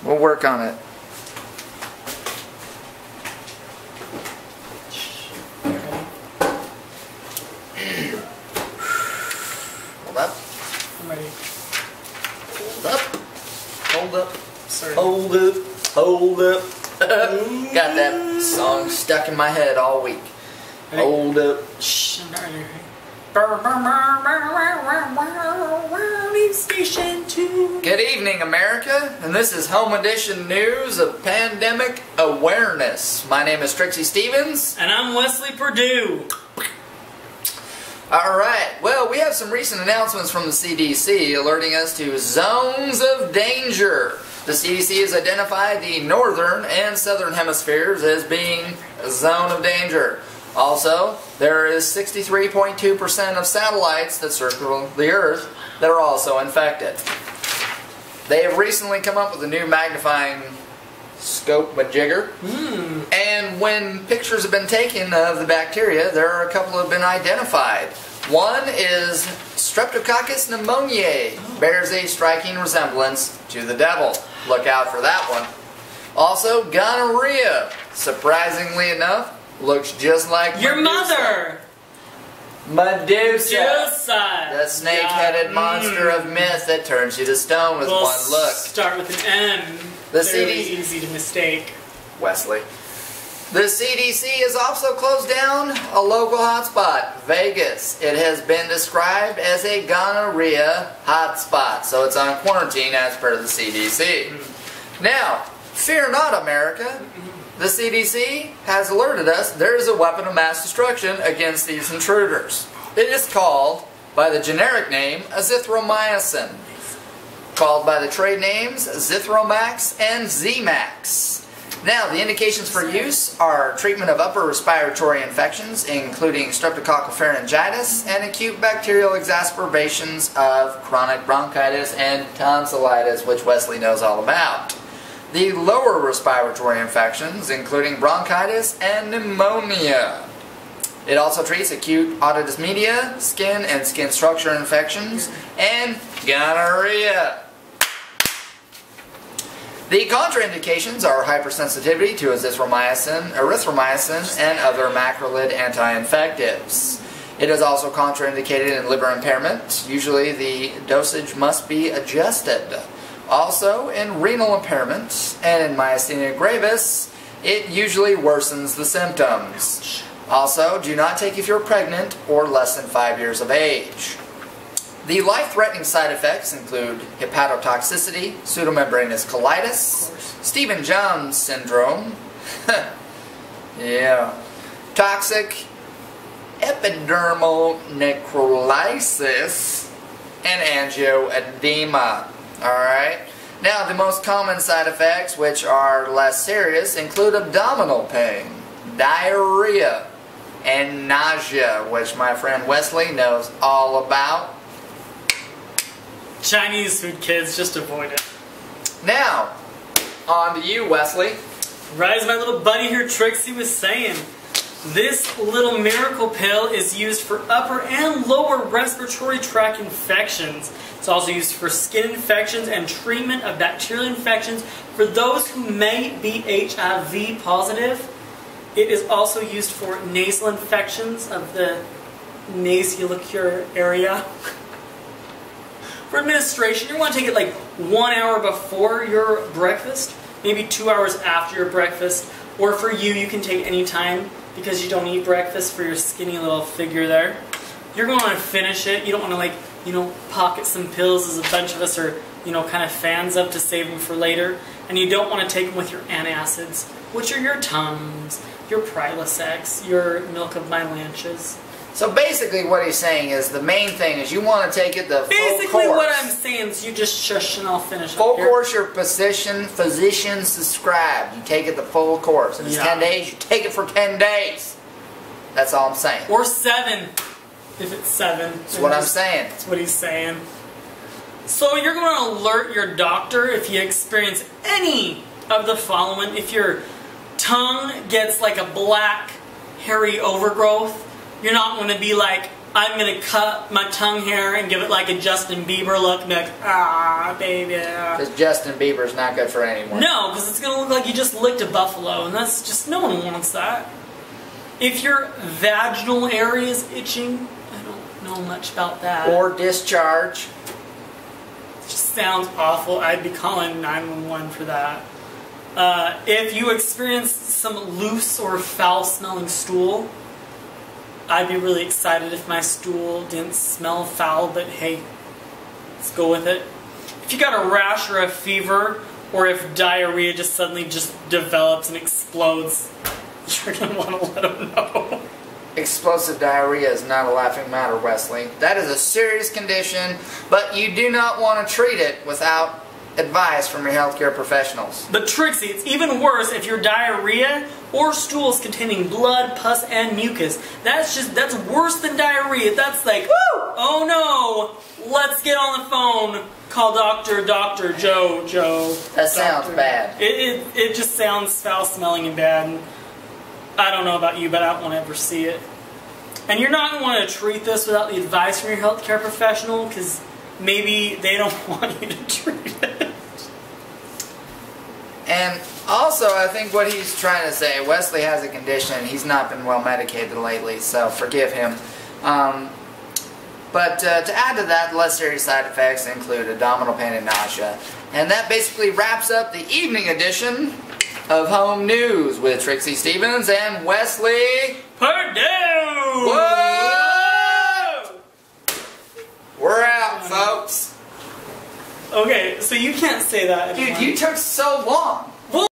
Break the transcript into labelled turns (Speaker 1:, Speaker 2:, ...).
Speaker 1: We'll work on it. Hold up.
Speaker 2: I'm ready.
Speaker 1: Hold up. Hold up.
Speaker 2: Sorry.
Speaker 1: Hold up. Hold up. Got that song stuck in my head all week.
Speaker 2: Ready?
Speaker 1: Hold up.
Speaker 2: Shh, I'm not ready. Station 2.
Speaker 1: Good evening, America, and this is Home Edition News of Pandemic Awareness. My name is Trixie Stevens.
Speaker 2: And I'm Wesley Purdue.
Speaker 1: Alright, well, we have some recent announcements from the CDC alerting us to zones of danger. The CDC has identified the northern and southern hemispheres as being a zone of danger. Also, there is 63.2% of satellites that circle the Earth that are also infected. They have recently come up with a new magnifying scope majigger. And when pictures have been taken of the bacteria, there are a couple that have been identified. One is Streptococcus pneumoniae, bears a striking resemblance to the devil. Look out for that one. Also, gonorrhea, surprisingly enough, looks just like
Speaker 2: Your
Speaker 1: Medusa.
Speaker 2: mother!
Speaker 1: Medusa! The snake-headed monster of myth that turns you to stone with
Speaker 2: we'll
Speaker 1: one look.
Speaker 2: Start with an M.
Speaker 1: The
Speaker 2: Very
Speaker 1: CDC
Speaker 2: easy to mistake.
Speaker 1: Wesley. The CDC has also closed down a local hotspot, Vegas. It has been described as a gonorrhea hotspot, so it's on quarantine as per the CDC. Now, fear not, America. The CDC has alerted us there is a weapon of mass destruction against these intruders. It is called, by the generic name, azithromycin, called by the trade names Zithromax and Z-Max. Now, the indications for use are treatment of upper respiratory infections, including streptococcal pharyngitis and acute bacterial exacerbations of chronic bronchitis and tonsillitis, which Wesley knows all about. The lower respiratory infections, including bronchitis and pneumonia. It also treats acute otitis media, skin and skin structure infections, and gonorrhea. The contraindications are hypersensitivity to azithromycin, erythromycin, and other macrolide anti-infectives. It is also contraindicated in liver impairment. Usually the dosage must be adjusted. Also, in renal impairment and in myasthenia gravis, it usually worsens the symptoms. Also, do not take if you're pregnant or less than 5 years of age. The life-threatening side effects include hepatotoxicity, pseudomembranous colitis, Stevens-Jones syndrome, toxic epidermal necrolysis, and angioedema. Alright? Now, the most common side effects, which are less serious, include abdominal pain, diarrhea, and nausea, which my friend Wesley knows all about.
Speaker 2: Chinese food, kids, just avoid it.
Speaker 1: Now, on to you, Wesley.
Speaker 2: Right as my little buddy here, Trixie, was saying, this little miracle pill is used for upper and lower respiratory tract infections. It's also used for skin infections and treatment of bacterial infections for those who may be HIV positive. It is also used for nasal infections of the nasolaceal area. For administration, you want to take it like 1 hour before your breakfast, maybe 2 hours after your breakfast, or for you, you can take any time because you don't eat breakfast for your skinny little figure there. You're going to want to finish it. You don't want to, like, pocket some pills as a bunch of us are, kind of fans of to save them for later. And you don't want to take them with your antacids, which are your Tums, your Prilosec, your milk of my lanches.
Speaker 1: So basically what he's saying is the main thing is you want to take it the full course.
Speaker 2: Basically what I'm saying is you just shush and I'll finish
Speaker 1: full
Speaker 2: up here.
Speaker 1: course, your physician prescribed. You take it the full course. If it's 10 days, you take it for 10 days. That's all I'm saying.
Speaker 2: Or 7, if it's 7.
Speaker 1: That's what I'm saying.
Speaker 2: That's what he's saying. So you're going to alert your doctor if you experience any of the following. If your tongue gets like a black, hairy overgrowth, you're not going to be like, I'm going to cut my tongue hair and give it like a Justin Bieber look and be like, ah, baby.
Speaker 1: Because Justin Bieber's not good for anyone.
Speaker 2: No, because it's going to look like you just licked a buffalo, and that's just, no one wants that. If your vaginal area is itching, I don't know much about that.
Speaker 1: Or discharge.
Speaker 2: It just sounds awful. I'd be calling 911 for that. If you experience some loose or foul-smelling stool, I'd be really excited if my stool didn't smell foul, but hey, let's go with it. If you got a rash or a fever, or if diarrhea just suddenly just develops and explodes, you're going to want to let them know.
Speaker 1: Explosive diarrhea is not a laughing matter, Wesley. That is a serious condition, but you do not want to treat it without advice from your healthcare professionals.
Speaker 2: But Trixie, it's even worse if your diarrhea or stools containing blood, pus, and mucus. That's worse than diarrhea. That's like, woo! Oh no! Let's get on the phone. Call Dr. Joe.
Speaker 1: That sounds bad.
Speaker 2: It just sounds foul-smelling and bad. And I don't know about you, but I don't want to ever see it. And you're not going to want to treat this without the advice from your healthcare professional, because maybe they don't want you to treat it.
Speaker 1: And also, I think what he's trying to say, Wesley has a condition. He's not been well medicated lately, so forgive him. But to add to that, the less serious side effects include abdominal pain and nausea. And that basically wraps up the evening edition of Home News with Trixie Stevens and Wesley
Speaker 2: Purdue!
Speaker 1: Whoa! We're out, folks.
Speaker 2: Okay, so you can't say that.
Speaker 1: Dude, you took so long.